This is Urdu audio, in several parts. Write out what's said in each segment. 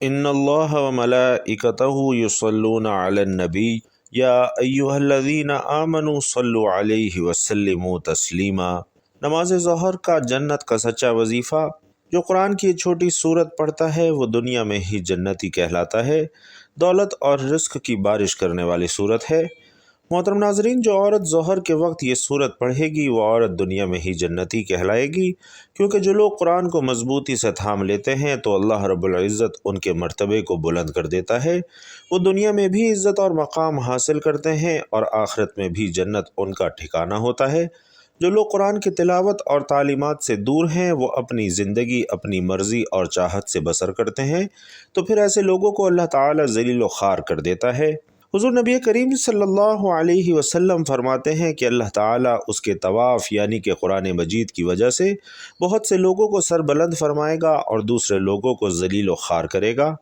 ان اللہ و ملائکتہ یصلون علی النبی یا ایہا الذین آمنوا صلوا علیہ وسلموا تسلیما۔ نماز ظہر کا جنت کا سچا وظیفہ۔ جو قرآن کی چھوٹی سورت پڑھتا ہے وہ دنیا میں ہی جنتی کہلاتا ہے۔ دولت اور رزق کی بارش کرنے والی سورت ہے۔ محترم ناظرین، جو عورت ظہر کے وقت یہ سورت پڑھے گی وہ عورت دنیا میں ہی جنتی کہلائے گی، کیونکہ جو لوگ قرآن کو مضبوطی سے تھام لیتے ہیں تو اللہ رب العزت ان کے مرتبے کو بلند کر دیتا ہے۔ وہ دنیا میں بھی عزت اور مقام حاصل کرتے ہیں اور آخرت میں بھی جنت ان کا ٹھکانہ ہوتا ہے۔ جو لوگ قرآن کی تلاوت اور تعلیمات سے دور ہیں وہ اپنی زندگی اپنی مرضی اور چاہت سے بسر کرتے ہیں، تو پھر ایسے لوگوں کو اللہ تعالیٰ ذلیل و خوار کر دیتا ہے۔ حضور نبی کریم صلی اللہ علیہ وسلم فرماتے ہیں کہ اللہ تعالیٰ اس کے طواف یعنی کہ قرآن مجید کی وجہ سے بہت سے لوگوں کو سر بلند فرمائے گا اور دوسرے لوگوں کو ذلیل و خوار کرے گا۔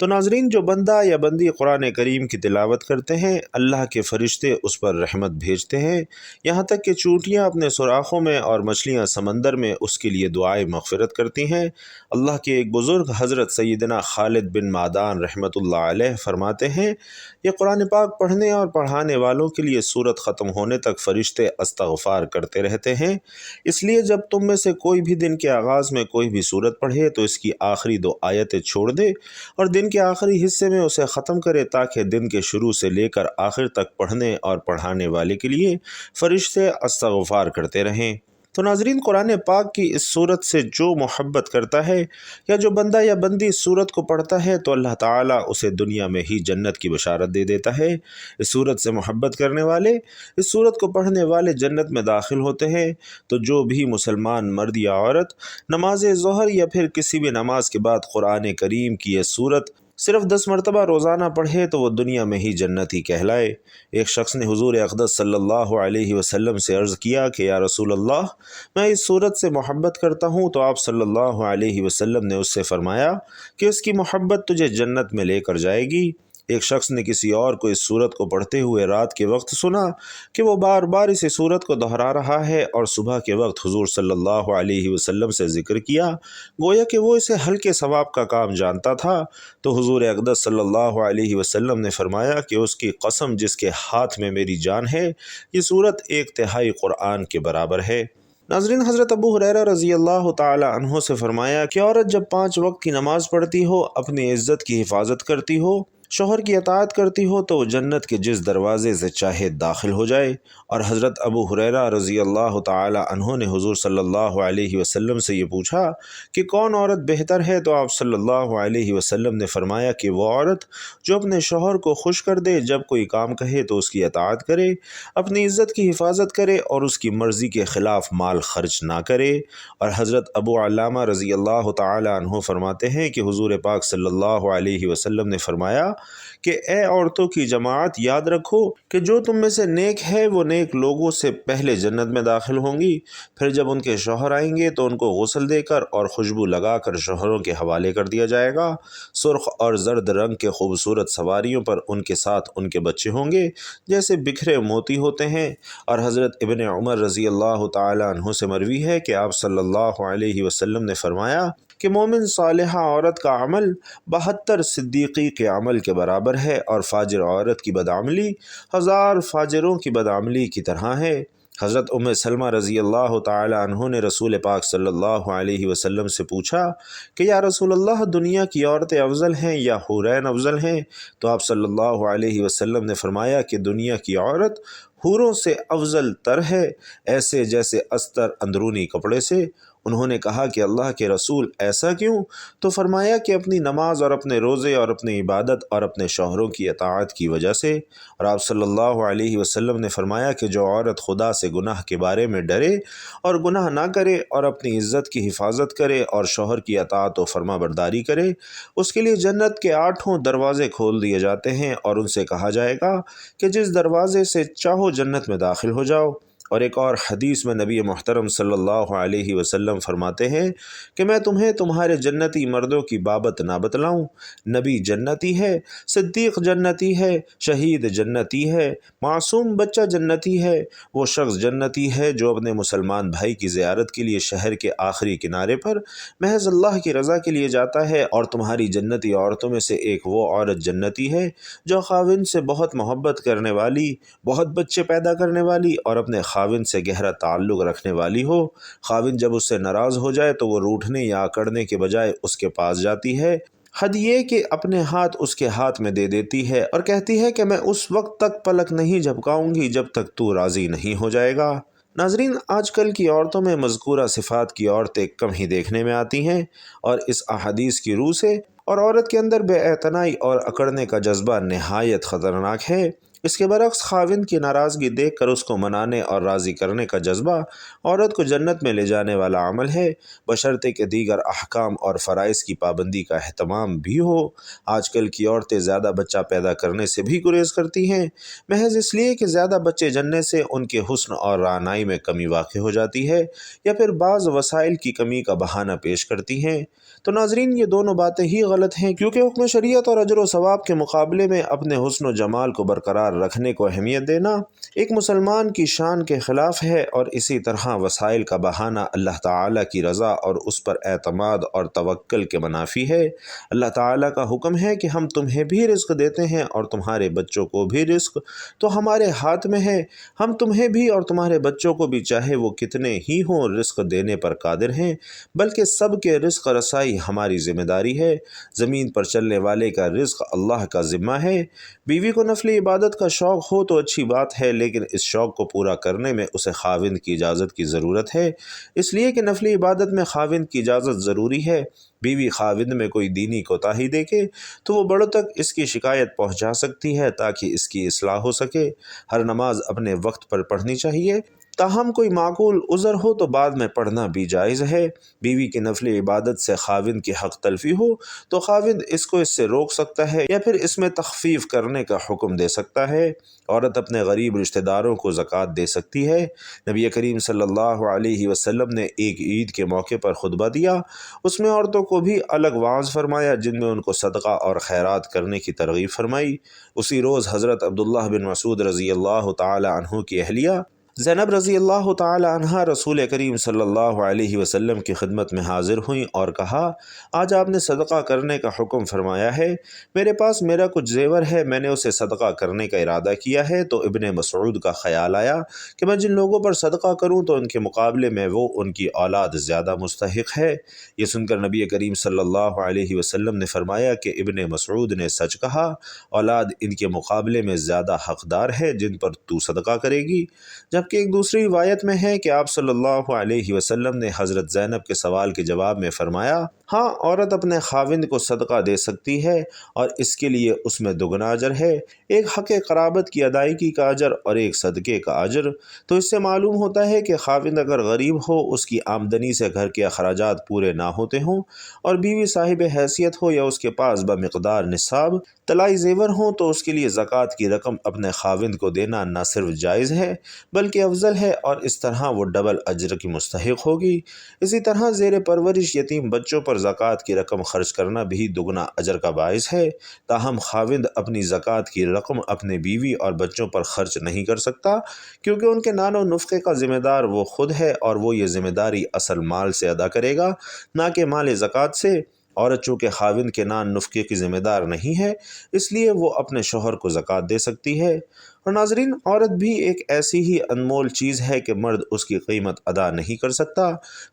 تو ناظرین، جو بندہ یا بندی قرآن کریم کی تلاوت کرتے ہیں اللہ کے فرشتے اس پر رحمت بھیجتے ہیں، یہاں تک کہ چونٹیاں اپنے سوراخوں میں اور مچھلیاں سمندر میں اس کے لیے دعائے مغفرت کرتی ہیں۔ اللہ کے ایک بزرگ حضرت سیدنا خالد بن معدان رحمۃ اللہ علیہ فرماتے ہیں، یہ قرآن پاک پڑھنے اور پڑھانے والوں کے لیے سورت ختم ہونے تک فرشتے استغفار کرتے رہتے ہیں۔ اس لیے جب تم میں سے کوئی بھی دن کے آغاز میں کوئی بھی سورت پڑھے تو اس کی آخری 2 آیتیں چھوڑ دے اور دن کے آخری حصے میں اسے ختم کرے، تاکہ دن کے شروع سے لے کر آخر تک پڑھنے اور پڑھانے والے کے لیے فرشتے استغفار کرتے رہیں۔ تو ناظرین، قرآن پاک کی اس سورت سے جو محبت کرتا ہے یا جو بندہ یا بندی اس سورت کو پڑھتا ہے تو اللہ تعالیٰ اسے دنیا میں ہی جنت کی بشارت دے دیتا ہے۔ اس سورت سے محبت کرنے والے، اس سورت کو پڑھنے والے جنت میں داخل ہوتے ہیں۔ تو جو بھی مسلمان مرد یا عورت نماز ظہر یا پھر کسی بھی نماز کے بعد قرآن کریم کی یہ سورت صرف 10 مرتبہ روزانہ پڑھے تو وہ دنیا میں ہی جنتی کہلائے۔ ایک شخص نے حضور اقدس صلی اللہ علیہ وسلم سے عرض کیا کہ یا رسول اللہ، میں اس سورت سے محبت کرتا ہوں، تو آپ صلی اللہ علیہ وسلم نے اس سے فرمایا کہ اس کی محبت تجھے جنت میں لے کر جائے گی۔ ایک شخص نے کسی اور کو اس سورت کو پڑھتے ہوئے رات کے وقت سنا کہ وہ بار بار اس سورت کو دہرا رہا ہے اور صبح کے وقت حضور صلی اللہ علیہ وسلم سے ذکر کیا، گویا کہ وہ اسے ہلکے ثواب کا کام جانتا تھا۔ تو حضور اقدس صلی اللہ علیہ وسلم نے فرمایا کہ اس کی قسم جس کے ہاتھ میں میری جان ہے، یہ سورت 1/3 قرآن کے برابر ہے۔ ناظرین، حضرت ابو ہریرہ رضی اللہ تعالی عنہ سے فرمایا کہ عورت جب 5 وقت کی نماز پڑھتی ہو، اپنی عزت کی حفاظت کرتی ہو، شوہر کی اطاعت کرتی ہو تو وہ جنت کے جس دروازے سے چاہے داخل ہو جائے۔ اور حضرت ابو ہریرہ رضی اللہ تعالی عنہ نے حضور صلی اللہ علیہ وسلم سے یہ پوچھا کہ کون عورت بہتر ہے، تو آپ صلی اللہ علیہ وسلم نے فرمایا کہ وہ عورت جو اپنے شوہر کو خوش کر دے، جب کوئی کام کہے تو اس کی اطاعت کرے، اپنی عزت کی حفاظت کرے اور اس کی مرضی کے خلاف مال خرچ نہ کرے۔ اور حضرت ابو علامہ رضی اللہ تعالی عنہ فرماتے ہیں کہ حضور پاک صلی اللہ علیہ وسلم نے فرمایا کہ اے عورتوں کی جماعت، یاد رکھو کہ جو تم میں سے نیک ہے وہ نیک لوگوں سے پہلے جنت میں داخل ہوں گی، پھر جب ان کے شوہر آئیں گے تو ان کو غسل دے کر اور خوشبو لگا کر شوہروں کے حوالے کر دیا جائے گا۔ سرخ اور زرد رنگ کے خوبصورت سواریوں پر ان کے ساتھ ان کے بچے ہوں گے جیسے بکھرے موتی ہوتے ہیں۔ اور حضرت ابن عمر رضی اللہ تعالی عنہ سے مروی ہے کہ آپ صلی اللہ علیہ وسلم نے فرمایا کہ مومن صالحہ عورت کا عمل 72 صدیقی کے عمل کے برابر ہے، اور فاجر عورت کی بدعملی 1000 فاجروں کی بدعملی کی طرح ہے۔ حضرت ام سلمہ رضی اللہ تعالی عنہ نے رسول پاک صلی اللہ علیہ وسلم سے پوچھا کہ یا رسول اللہ، دنیا کی عورتیں افضل ہیں یا حورین افضل ہیں؟ تو آپ صلی اللہ علیہ وسلم نے فرمایا کہ دنیا کی عورت حوروں سے افضل تر ہے، ایسے جیسے استر اندرونی کپڑے سے۔ انہوں نے کہا کہ اللہ کے رسول، ایسا کیوں؟ تو فرمایا کہ اپنی نماز اور اپنے روزے اور اپنی عبادت اور اپنے شوہروں کی اطاعت کی وجہ سے۔ اور آپ صلی اللہ علیہ وسلم نے فرمایا کہ جو عورت خدا سے گناہ کے بارے میں ڈرے اور گناہ نہ کرے اور اپنی عزت کی حفاظت کرے اور شوہر کی اطاعت و فرما برداری کرے، اس کے لیے جنت کے 8 دروازے کھول دیے جاتے ہیں اور ان سے کہا جائے گا کہ جس دروازے سے چاہو جنت میں داخل ہو جاؤ۔ اور ایک اور حدیث میں نبی محترم صلی اللہ علیہ وسلم فرماتے ہیں کہ میں تمہیں تمہارے جنتی مردوں کی بابت نہ بتلاؤں؟ نبی جنتی ہے، صدیق جنتی ہے، شہید جنتی ہے، معصوم بچہ جنتی ہے، وہ شخص جنتی ہے جو اپنے مسلمان بھائی کی زیارت کے لیے شہر کے آخری کنارے پر محض اللہ کی رضا کے لیے جاتا ہے، اور تمہاری جنتی عورتوں میں سے ایک وہ عورت جنتی ہے جو خاوند سے بہت محبت کرنے والی، بہت بچے پیدا کرنے والی اور اپنے خاوند سے گہرا تعلق رکھنے والی ہو۔ خاوند جب اس سے ناراض ہو جائے تو وہ روٹھنے یا اکڑنے کے بجائے اس کے پاس جاتی ہے، حد یہ کہ اپنے ہاتھ اس کے ہاتھ میں دے دیتی ہے اور کہتی ہے کہ میں اس وقت تک پلک نہیں جھپکاؤں گی جب تک تو راضی نہیں ہو جائے گا۔ ناظرین، آج کل کی عورتوں میں مذکورہ صفات کی عورتیں کم ہی دیکھنے میں آتی ہیں، اور اس احادیث کی روح سے اور عورت کے اندر بے اعتنائی اور اکڑنے کا جذبہ نہایت خطرناک ہے۔ اس کے برعکس خاوند کی ناراضگی دیکھ کر اس کو منانے اور راضی کرنے کا جذبہ عورت کو جنت میں لے جانے والا عمل ہے، بشرطے کہ دیگر احکام اور فرائض کی پابندی کا اہتمام بھی ہو۔ آج کل کی عورتیں زیادہ بچہ پیدا کرنے سے بھی گریز کرتی ہیں، محض اس لیے کہ زیادہ بچے جننے سے ان کے حسن اور رعنائی میں کمی واقع ہو جاتی ہے، یا پھر بعض وسائل کی کمی کا بہانہ پیش کرتی ہیں۔ تو ناظرین، یہ دونوں باتیں ہی غلط ہیں، کیونکہ حکم شریعت اور اجر و ثواب کے مقابلے میں اپنے حسن و جمال کو برقرار رکھنے کو اہمیت دینا ایک مسلمان کی شان کے خلاف ہے، اور اسی طرح وسائل کا بہانہ اللہ تعالیٰ کی رضا اور اس پر اعتماد اور توکل کے منافی ہے۔ اللہ تعالیٰ کا حکم ہے کہ ہم تمہیں بھی رزق دیتے ہیں اور تمہارے بچوں کو بھی رزق تو ہمارے ہاتھ میں ہے، ہم تمہیں بھی اور تمہارے بچوں کو بھی چاہے وہ کتنے ہی ہوں رزق دینے پر قادر ہیں، بلکہ سب کے رزق رسائی ہماری ذمہ داری ہے۔ زمین پر چلنے والے کا رزق اللہ کا ذمہ ہے۔ بیوی کو نفلی عبادت کا شوق ہو تو اچھی بات ہے، لیکن اس شوق کو پورا کرنے میں اسے خاوند کی اجازت کی ضرورت ہے، اس لیے کہ نفلی عبادت میں خاوند کی اجازت ضروری ہے۔ بیوی خاوند میں کوئی دینی کوتاہی دیکھے تو وہ بڑوں تک اس کی شکایت پہنچا سکتی ہے تاکہ اس کی اصلاح ہو سکے۔ ہر نماز اپنے وقت پر پڑھنی چاہیے، تاہم کوئی معقول عذر ہو تو بعد میں پڑھنا بھی جائز ہے۔ بیوی کی نفلی عبادت سے خاوند کی حق تلفی ہو تو خاوند اس کو اس سے روک سکتا ہے یا پھر اس میں تخفیف کرنے کا حکم دے سکتا ہے۔ عورت اپنے غریب رشتہ داروں کو زکوٰۃ دے سکتی ہے۔ نبی کریم صلی اللہ علیہ وسلم نے ایک عید کے موقع پر خطبہ دیا، اس میں عورتوں کو بھی الگ وعظ فرمایا جن میں ان کو صدقہ اور خیرات کرنے کی ترغیب فرمائی۔ اسی روز حضرت عبداللہ بن مسعود رضی اللہ تعالی عنہ کی اہلیہ زینب رضی اللہ تعالی عنہا رسول کریم صلی اللہ علیہ وسلم کی خدمت میں حاضر ہوئیں اور کہا، آج آپ نے صدقہ کرنے کا حکم فرمایا ہے، میرے پاس میرا کچھ زیور ہے، میں نے اسے صدقہ کرنے کا ارادہ کیا ہے۔ تو ابن مسعود کا خیال آیا کہ میں جن لوگوں پر صدقہ کروں تو ان کے مقابلے میں وہ ان کی اولاد زیادہ مستحق ہے۔ یہ سن کر نبی کریم صلی اللہ علیہ وسلم نے فرمایا کہ ابن مسعود نے سچ کہا، اولاد ان کے مقابلے میں زیادہ حقدار ہے جن پر تو صدقہ کرے گی۔ جبکہ ایک دوسری روایت میں ہے کہ آپ صلی اللہ علیہ وسلم نے حضرت زینب کے سوال کے جواب میں فرمایا، ہاں، عورت اپنے خاوند کو صدقہ دے سکتی ہے اور اس کے لیے اس میں دگنا اجر ہے، ایک حق قرابت کی ادائیگی کا اجر اور ایک صدقے کا اجر۔ تو اس سے معلوم ہوتا ہے کہ خاوند اگر غریب ہو، اس کی آمدنی سے گھر کے اخراجات پورے نہ ہوتے ہوں، اور بیوی صاحب حیثیت ہو یا اس کے پاس بمقدار نصاب طلائی زیور ہوں، تو اس کے لیے زکوٰۃ کی رقم اپنے خاوند کو دینا نہ صرف جائز ہے بلکہ افضل ہے، اور اس طرح وہ ڈبل اجر کی مستحق ہوگی۔ اسی طرح زیر پرورش یتیم بچوں پر زکوٰۃ کی رقم خرچ کرنا بھی دگنا اجر کا باعث ہے، تاہم خاوند اپنی زکوٰۃ کی رقم اپنے بیوی اور بچوں پر خرچ نہیں کر سکتا، کیونکہ ان کے نان و نفقے کا ذمہ دار وہ خود ہے، اور وہ یہ ذمہ داری اصل مال سے ادا کرے گا، نہ کہ مال زکوٰۃ سے۔ عورت چونکہ خاوند کے نان نفقے کی ذمہ دار نہیں ہے، اس لیے وہ اپنے شوہر کو زکوٰۃ دے سکتی ہے۔ اور ناظرین، عورت بھی ایک ایسی ہی انمول چیز ہے کہ مرد اس کی قیمت ادا نہیں کر سکتا،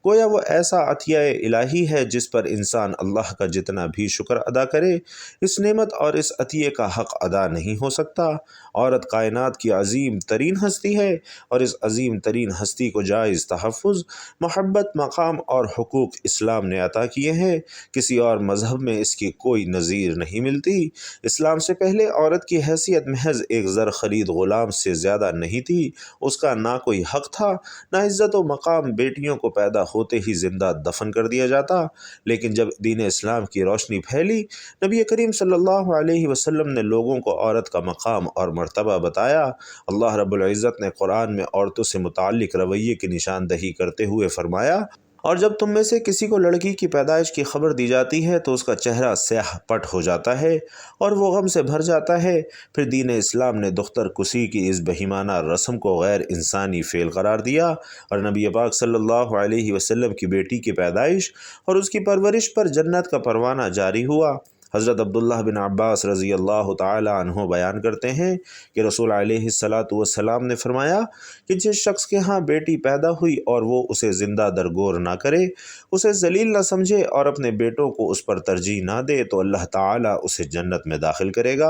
گویا وہ ایسا عطیہ الہی ہے جس پر انسان اللہ کا جتنا بھی شکر ادا کرے، اس نعمت اور اس عطیے کا حق ادا نہیں ہو سکتا۔ عورت کائنات کی عظیم ترین ہستی ہے، اور اس عظیم ترین ہستی کو جائز تحفظ، محبت، مقام اور حقوق اسلام نے عطا کیے ہیں، کسی اور مذہب میں اس کی کوئی نظیر نہیں ملتی۔ اسلام سے پہلے عورت کی حیثیت محض ایک زر خرید ولید غلام سے زیادہ نہیں تھی، اس کا نہ کوئی حق تھا، نہ عزت و مقام بیٹیوں کو پیدا ہوتے ہی زندہ دفن کر دیا جاتا۔ لیکن جب دین اسلام کی روشنی پھیلی، نبی کریم صلی اللہ علیہ وسلم نے لوگوں کو عورت کا مقام اور مرتبہ بتایا۔ اللہ رب العزت نے قرآن میں عورتوں سے متعلق رویے کی نشاندہی کرتے ہوئے فرمایا، اور جب تم میں سے کسی کو لڑکی کی پیدائش کی خبر دی جاتی ہے تو اس کا چہرہ سیاہ پٹ ہو جاتا ہے اور وہ غم سے بھر جاتا ہے۔ پھر دین اسلام نے دختر کسی کی اس بہیمانہ رسم کو غیر انسانی فعل قرار دیا اور نبی پاک صلی اللہ علیہ وسلم کی بیٹی کی پیدائش اور اس کی پرورش پر جنت کا پروانہ جاری ہوا۔ حضرت عبداللہ بن عباس رضی اللہ تعالی عنہ بیان کرتے ہیں کہ رسول علیہ السلام نے فرمایا کہ جس شخص کے ہاں بیٹی پیدا ہوئی اور وہ اسے زندہ درگور نہ کرے، اسے ذلیل نہ سمجھے اور اپنے بیٹوں کو اس پر ترجیح نہ دے تو اللہ تعالی اسے جنت میں داخل کرے گا۔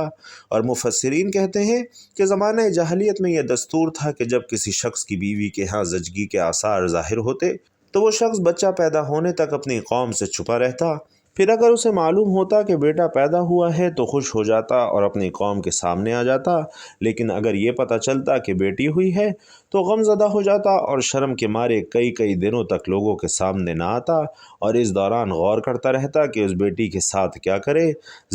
اور مفسرین کہتے ہیں کہ زمانہ جاہلیت میں یہ دستور تھا کہ جب کسی شخص کی بیوی کے ہاں زچگی کے آثار ظاہر ہوتے تو وہ شخص بچہ پیدا ہونے تک اپنی قوم سے چھپا رہتا، پھر اگر اسے معلوم ہوتا کہ بیٹا پیدا ہوا ہے تو خوش ہو جاتا اور اپنی قوم کے سامنے آ جاتا، لیکن اگر یہ پتہ چلتا کہ بیٹی ہوئی ہے تو غم زدہ ہو جاتا اور شرم کے مارے کئی دنوں تک لوگوں کے سامنے نہ آتا اور اس دوران غور کرتا رہتا کہ اس بیٹی کے ساتھ کیا کرے،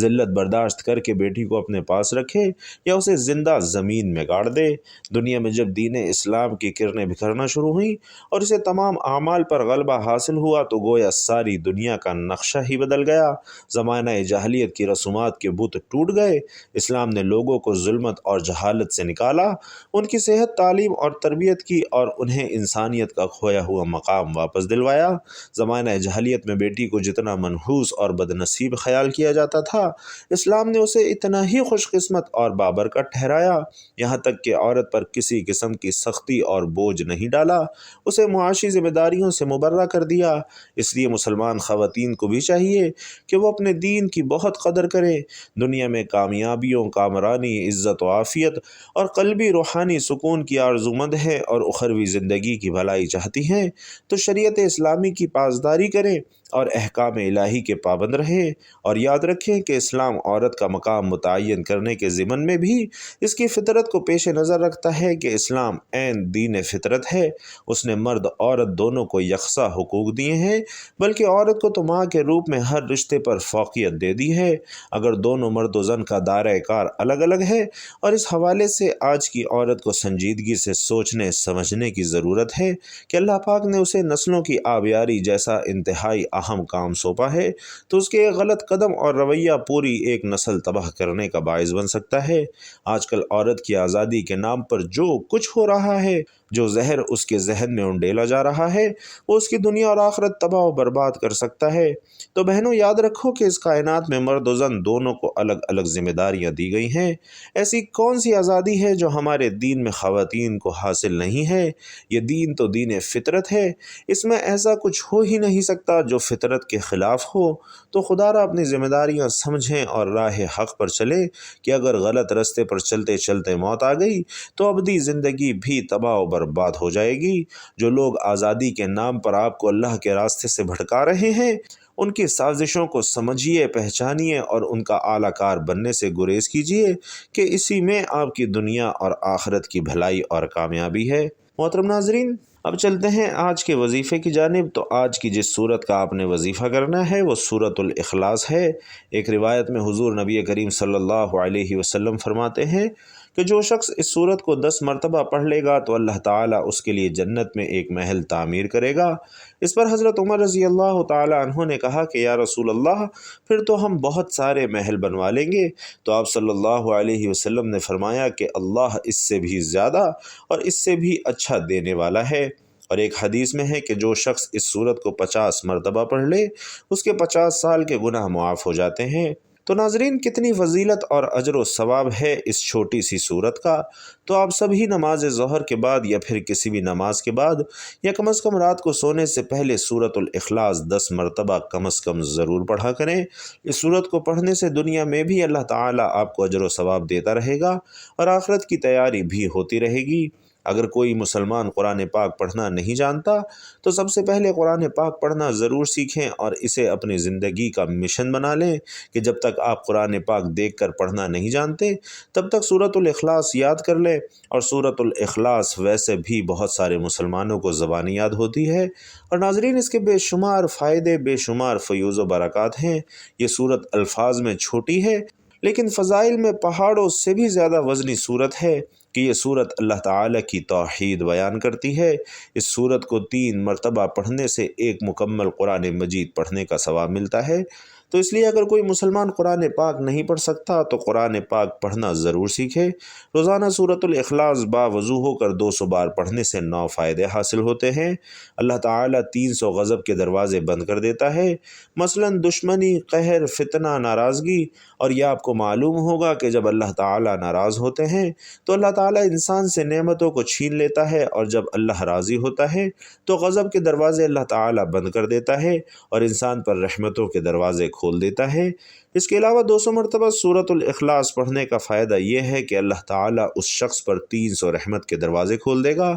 ذلت برداشت کر کے بیٹی کو اپنے پاس رکھے یا اسے زندہ زمین میں گاڑ دے۔ دنیا میں جب دین اسلام کی کرنیں بکھرنا شروع ہوئیں اور اسے تمام اعمال پر غلبہ حاصل ہوا تو گویا ساری دنیا کا نقشہ ہی بدل گیا۔ زمانہ جاہلیت کی رسومات کے بت ٹوٹ گئے، اسلام نے لوگوں کو ظلمت اور جہالت سے نکالا، ان کی صحت، تعلیم اور تربیت کی اور انہیں انسانیت کا کھویا ہوا مقام واپس دلوایا۔ زمانہ جاہلیت میں بیٹی کو جتنا منحوس اور بد نصیب خیال کیا جاتا تھا، اسلام نے اسے اتنا ہی خوش قسمت اور بابرکت ٹھہرایا، یہاں تک کہ عورت پر کسی قسم کی سختی اور بوجھ نہیں ڈالا، اسے معاشی ذمہ داریوں سے مبرہ کر دیا۔ اس لیے مسلمان خواتین کو بھی چاہیے کہ وہ اپنے دین کی بہت قدر کریں۔ دنیا میں کامیابیوں، کامرانی، عزت و عافیت اور قلبی روحانی سکون کی آرزومند ہیں اور اخروی زندگی کی بھلائی چاہتی ہیں تو شریعت اسلامی کی پاسداری کریں اور احکام الہی کے پابند رہیں، اور یاد رکھیں کہ اسلام عورت کا مقام متعین کرنے کے ضمن میں بھی اس کی فطرت کو پیش نظر رکھتا ہے کہ اسلام عین دین فطرت ہے۔ اس نے مرد عورت دونوں کو یکساں حقوق دیے ہیں، بلکہ عورت کو تو ماں کے روپ میں ہر رشتے پر فوقیت دے دی ہے۔ اگر دونوں مرد و زن کا دائرہ کار الگ الگ ہے اور اس حوالے سے آج کی عورت کو سنجیدگی سے سوچنے سمجھنے کی ضرورت ہے کہ اللہ پاک نے اسے نسلوں کی آبیاری جیسا انتہائی اہم کام سونپا ہے تو اس کے ایک غلط قدم اور رویہ پوری ایک نسل تباہ کرنے کا باعث بن سکتا ہے۔ آج کل عورت کی آزادی کے نام پر جو کچھ ہو رہا ہے، جو زہر اس کے ذہن میں انڈیلا جا رہا ہے، وہ اس کی دنیا اور آخرت تباہ و برباد کر سکتا ہے۔ تو بہنوں، یاد رکھو کہ اس کائنات میں مرد و زن دونوں کو الگ الگ ذمہ داریاں دی گئی ہیں۔ ایسی کون سی آزادی ہے جو ہمارے دین میں خواتین کو حاصل نہیں ہے؟ یہ دین تو دین فطرت ہے، اس میں ایسا کچھ ہو ہی نہیں سکتا جو فطرت کے خلاف ہو۔ تو خدا را اپنی ذمہ داریاں سمجھیں اور راہ حق پر چلیں کہ اگر غلط رستے پر چلتے چلتے موت آ گئی تو ابدی زندگی بھی تباہ و برباد ہو جائے گی۔ جو لوگ آزادی کے نام پر آپ کو اللہ کے راستے سے بھٹکا رہے ہیں، ان کی سازشوں کو سمجھیے، پہچانیے اور ان کا اعلی کار بننے سے گریز کیجیے کہ اسی میں آپ کی دنیا اور آخرت کی بھلائی اور کامیابی ہے۔ محترم ناظرین، اب چلتے ہیں آج کے وظیفے کی جانب۔ تو آج کی جس سورت کا آپ نے وظیفہ کرنا ہے وہ سورۃ الاخلاص ہے۔ ایک روایت میں حضور نبی کریم صلی اللہ علیہ وسلم فرماتے ہیں کہ جو شخص اس سورت کو 10 مرتبہ پڑھ لے گا تو اللہ تعالیٰ اس کے لیے جنت میں ایک محل تعمیر کرے گا۔ اس پر حضرت عمر رضی اللہ تعالیٰ عنہ نے کہا کہ یا رسول اللہ، پھر تو ہم بہت سارے محل بنوا لیں گے۔ تو آپ صلی اللہ علیہ وسلم نے فرمایا کہ اللہ اس سے بھی زیادہ اور اس سے بھی اچھا دینے والا ہے۔ اور ایک حدیث میں ہے کہ جو شخص اس سورت کو 50 مرتبہ پڑھ لے، اس کے 50 سال کے گناہ معاف ہو جاتے ہیں۔ تو ناظرین، کتنی فضیلت اور اجر و ثواب ہے اس چھوٹی سی سورت کا۔ تو آپ سبھی نماز ظہر کے بعد یا پھر کسی بھی نماز کے بعد یا کم از کم رات کو سونے سے پہلے سورۃ الاخلاص 10 مرتبہ کم از کم ضرور پڑھا کریں۔ اس سورت کو پڑھنے سے دنیا میں بھی اللہ تعالیٰ آپ کو اجر و ثواب دیتا رہے گا اور آخرت کی تیاری بھی ہوتی رہے گی۔ اگر کوئی مسلمان قرآن پاک پڑھنا نہیں جانتا تو سب سے پہلے قرآن پاک پڑھنا ضرور سیکھیں اور اسے اپنی زندگی کا مشن بنا لیں کہ جب تک آپ قرآن پاک دیکھ کر پڑھنا نہیں جانتے تب تک سورۃ الاخلاص یاد کر لیں۔ اور سورۃ الاخلاص ویسے بھی بہت سارے مسلمانوں کو زبانی یاد ہوتی ہے، اور ناظرین اس کے بے شمار فائدے، بے شمار فیوز و برکات ہیں۔ یہ سورت الفاظ میں چھوٹی ہے لیکن فضائل میں پہاڑوں سے بھی زیادہ وزنی سورت ہے کہ یہ سورت اللہ تعالیٰ کی توحید بیان کرتی ہے۔ اس سورت کو 3 مرتبہ پڑھنے سے ایک مکمل قرآن مجید پڑھنے کا ثواب ملتا ہے۔ تو اس لیے اگر کوئی مسلمان قرآن پاک نہیں پڑھ سکتا تو قرآن پاک پڑھنا ضرور سیکھے۔ روزانہ سورۃ الاخلاص باوضو ہو کر 200 بار پڑھنے سے 9 فائدے حاصل ہوتے ہیں۔ اللہ تعالیٰ 300 غضب کے دروازے بند کر دیتا ہے، مثلا دشمنی، قہر، فتنہ، ناراضگی۔ اور یہ آپ کو معلوم ہوگا کہ جب اللہ تعالیٰ ناراض ہوتے ہیں تو اللہ تعالیٰ انسان سے نعمتوں کو چھین لیتا ہے، اور جب اللہ راضی ہوتا ہے تو غضب کے دروازے اللہ تعالیٰ بند کر دیتا ہے اور انسان پر رحمتوں کے دروازے کھول دیتا ہے۔ اس کے علاوہ 200 مرتبہ سورۃ الاخلاص پڑھنے کا فائدہ یہ ہے کہ اللہ تعالیٰ اس شخص پر 300 رحمت کے دروازے کھول دے گا،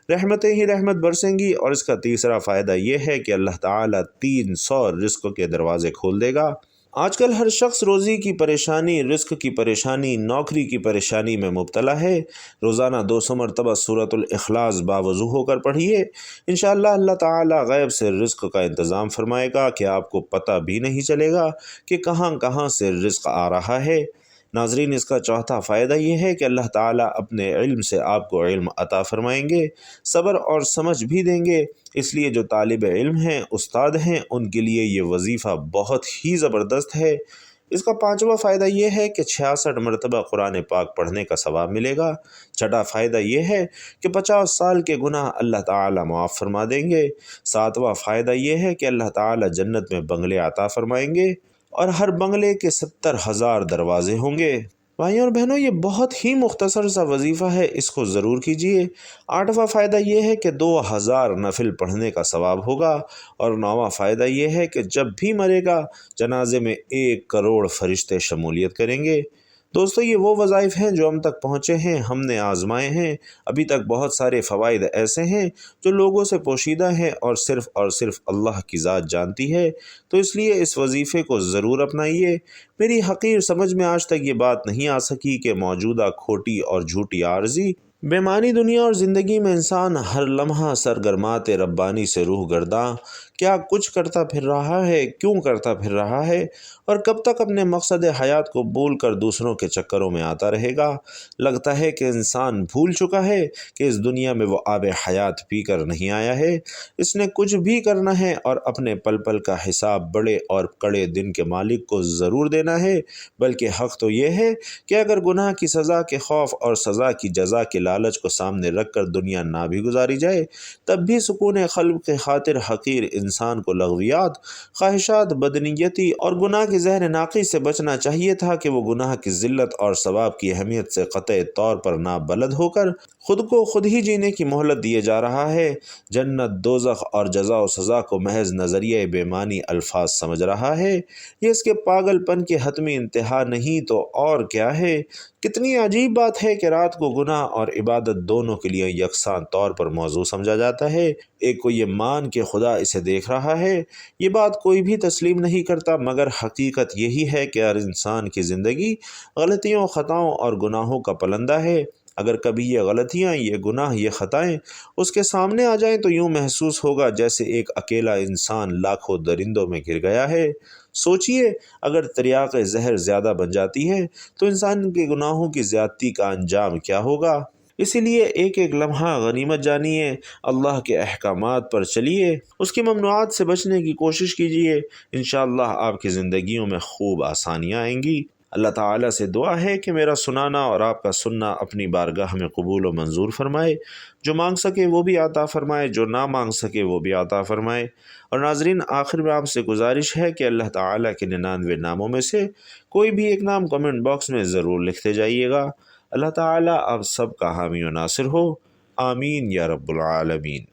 رحمتیں ہی رحمت برسیں گی۔ اور اس کا تیسرا فائدہ یہ ہے کہ اللہ تعالیٰ 300 رزق کے دروازے کھول دے گا۔ آج کل ہر شخص روزی کی پریشانی، رزق کی پریشانی، نوکری کی پریشانی میں مبتلا ہے۔ روزانہ 200 مرتبہ سورۃ الاخلاص باوضو ہو کر پڑھیے، انشاءاللہ اللہ تعالیٰ غیب سے رزق کا انتظام فرمائے گا کہ آپ کو پتہ بھی نہیں چلے گا کہ کہاں کہاں سے رزق آ رہا ہے۔ ناظرین اس کا چوتھا فائدہ یہ ہے کہ اللہ تعالیٰ اپنے علم سے آپ کو علم عطا فرمائیں گے، صبر اور سمجھ بھی دیں گے۔ اس لیے جو طالب علم ہیں، استاد ہیں، ان کے لیے یہ وظیفہ بہت ہی زبردست ہے۔ اس کا 5واں فائدہ یہ ہے کہ 66 مرتبہ قرآن پاک پڑھنے کا ثواب ملے گا۔ چھٹا فائدہ یہ ہے کہ 50 سال کے گناہ اللہ تعالیٰ معاف فرما دیں گے۔ 7واں فائدہ یہ ہے کہ اللہ تعالیٰ جنت میں بنگلے عطا فرمائیں گے اور ہر بنگلے کے 70,000 دروازے ہوں گے۔ بھائیوں اور بہنوں، یہ بہت ہی مختصر سا وظیفہ ہے، اس کو ضرور کیجیے۔ 8واں فائدہ یہ ہے کہ 2000 نفل پڑھنے کا ثواب ہوگا، اور 9واں فائدہ یہ ہے کہ جب بھی مرے گا جنازے میں 1 کروڑ فرشتے شمولیت کریں گے۔ دوستو یہ وہ وظائف ہیں جو ہم تک پہنچے ہیں، ہم نے آزمائے ہیں۔ ابھی تک بہت سارے فوائد ایسے ہیں جو لوگوں سے پوشیدہ ہیں اور صرف اللہ کی ذات جانتی ہے۔ تو اس لیے اس وظیفے کو ضرور اپنائیے۔ میری حقیر سمجھ میں آج تک یہ بات نہیں آ سکی کہ موجودہ کھوٹی اور جھوٹی عارضی بے معنی دنیا اور زندگی میں انسان ہر لمحہ سرگرمات ربانی سے روح گرداں کیا کچھ کرتا پھر رہا ہے، کیوں کرتا پھر رہا ہے، اور کب تک اپنے مقصد حیات کو بھول کر دوسروں کے چکروں میں آتا رہے گا۔ لگتا ہے کہ انسان بھول چکا ہے کہ اس دنیا میں وہ آب حیات پی کر نہیں آیا ہے۔ اس نے کچھ بھی کرنا ہے اور اپنے پل پل کا حساب بڑے اور کڑے دن کے مالک کو ضرور دینا ہے۔ بلکہ حق تو یہ ہے کہ اگر گناہ کی سزا کے خوف اور سزا کی جزا کے لالچ کو سامنے رکھ کر دنیا نہ بھی گزاری جائے تب بھی سکون قلب کے خاطر حقیر انسان کو لغویات، خواہشات، بدنیتی اور گناہ کے زہر ناقی سے بچنا چاہیے تھا کہ وہ گناہ کی ذلت اور ثواب کی اہمیت سے قطع طور پر نابلد ہو کر خود کو خود ہی جینے کی مہلت دیے جا رہا ہے۔ جنت، دوزخ اور جزا و سزا کو محض نظریہ بے معنی الفاظ سمجھ رہا ہے۔ یہ اس کے پاگل پن کی حتمی انتہا نہیں تو اور کیا ہے۔ کتنی عجیب بات ہے کہ رات کو گناہ اور عبادت دونوں کے لیے یکساں طور پر موضوع سمجھا جاتا ہے۔ ایک کو یہ مان کہ خدا اسے دیکھ رہا ہے، یہ بات کوئی بھی تسلیم نہیں کرتا، مگر حقیقت یہی ہے کہ ہر انسان کی زندگی غلطیوں، خطاؤں اور گناہوں کا پلندہ ہے۔ اگر کبھی یہ غلطیاں، یہ گناہ، یہ خطائیں اس کے سامنے آ جائیں تو یوں محسوس ہوگا جیسے ایک اکیلا انسان لاکھوں درندوں میں گر گیا ہے۔ سوچئے اگر تریاق زہر زیادہ بن جاتی ہے تو انسان کے گناہوں کی زیادتی کا انجام کیا ہوگا۔ اسی لیے ایک ایک لمحہ غنیمت جانیے، اللہ کے احکامات پر چلیے، اس کی ممنوعات سے بچنے کی کوشش کیجیے۔ انشاءاللہ آپ کی زندگیوں میں خوب آسانیاں آئیں گی۔ اللہ تعالیٰ سے دعا ہے کہ میرا سنانا اور آپ کا سننا اپنی بارگاہ میں قبول و منظور فرمائے۔ جو مانگ سکے وہ بھی عطا فرمائے، جو نہ مانگ سکے وہ بھی عطا فرمائے۔ اور ناظرین آخر میں آپ سے گزارش ہے کہ اللہ تعالیٰ کے 99 ناموں میں سے کوئی بھی ایک نام کمنٹ باکس میں ضرور لکھتے جائیے گا۔ اللہ تعالیٰ آپ سب کا حامی و ناصر ہو، آمین یا رب العالمین۔